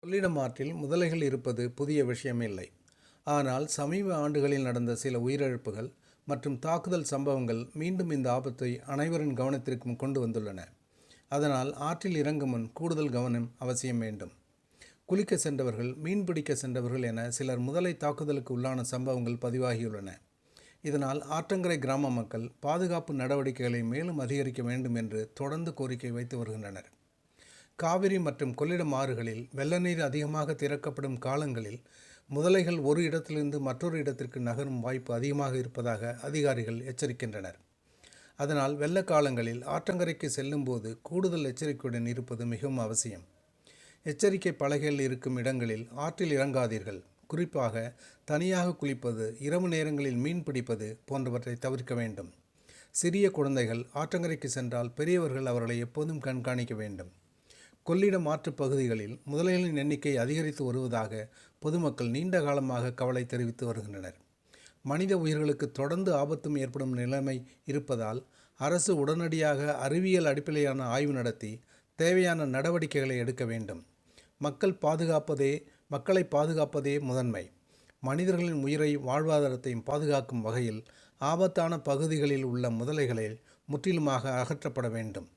கொள்ளிடம் ஆற்றில் முதலைகள் இருப்பது புதிய விஷயமில்லை. ஆனால் சமீப ஆண்டுகளில் நடந்த சில உயிரிழப்புகள் மற்றும் தாக்குதல் சம்பவங்கள் மீண்டும் இந்த ஆபத்தை அனைவரின் கவனத்திற்கும் கொண்டு வந்துள்ளன. அதனால் ஆற்றில் இறங்கும் முன் கூடுதல் கவனம் அவசியம் வேண்டும். குளிக்க சென்றவர்கள், மீன்பிடிக்க சென்றவர்கள் என சிலர் முதலை தாக்குதலுக்கு உள்ளான சம்பவங்கள் பதிவாகியுள்ளன. இதனால் ஆற்றங்கரை கிராம மக்கள் பாதுகாப்பு நடவடிக்கைகளை மேலும் அதிகரிக்க வேண்டும் என்று தொடர்ந்து கோரிக்கை வைத்து வருகின்றனர். காவிரி மற்றும் கொள்ளிடம் ஆறுகளில் வெள்ள நீர் அதிகமாக திறக்கப்படும் காலங்களில் முதலைகள் ஒரு இடத்திலிருந்து மற்றொரு இடத்திற்கு நகரும் வாய்ப்பு அதிகமாக இருப்பதாக அதிகாரிகள் எச்சரிக்கின்றனர். அதனால் வெள்ள காலங்களில் ஆற்றங்கரைக்கு செல்லும்போது கூடுதல் எச்சரிக்கையுடன் இருப்பது மிகவும் அவசியம். எச்சரிக்கை பலகைகள் இருக்கும் இடங்களில் ஆற்றில் இறங்காதீர்கள். குறிப்பாக தனியாக குளிப்பது, இரவு நேரங்களில் மீன் பிடிப்பது போன்றவற்றை தவிர்க்க வேண்டும். சிறிய குழந்தைகள் ஆற்றங்கரைக்கு சென்றால் பெரியவர்கள் அவர்களை எப்போதும் கண்காணிக்க வேண்டும். கொள்ளிடம் ஆற்றுப் பகுதிகளில் முதலைகளின் எண்ணிக்கை அதிகரித்து வருவதாக பொதுமக்கள் நீண்ட காலமாக கவலை தெரிவித்து வருகின்றனர். மனித உயிர்களுக்கு தொடர்ந்து ஆபத்தும் ஏற்படும் நிலைமை இருப்பதால் அரசு உடனடியாக அறிவியல் அடிப்படையிலான ஆய்வு நடத்தி தேவையான நடவடிக்கைகளை எடுக்க வேண்டும். மக்களை பாதுகாப்பதே முதன்மை. மனிதர்களின் உயிரை, வாழ்வாதாரத்தையும் பாதுகாக்கும் வகையில் ஆபத்தான பகுதிகளில் உள்ள முதலைகளை முற்றிலுமாக அகற்றப்பட வேண்டும்.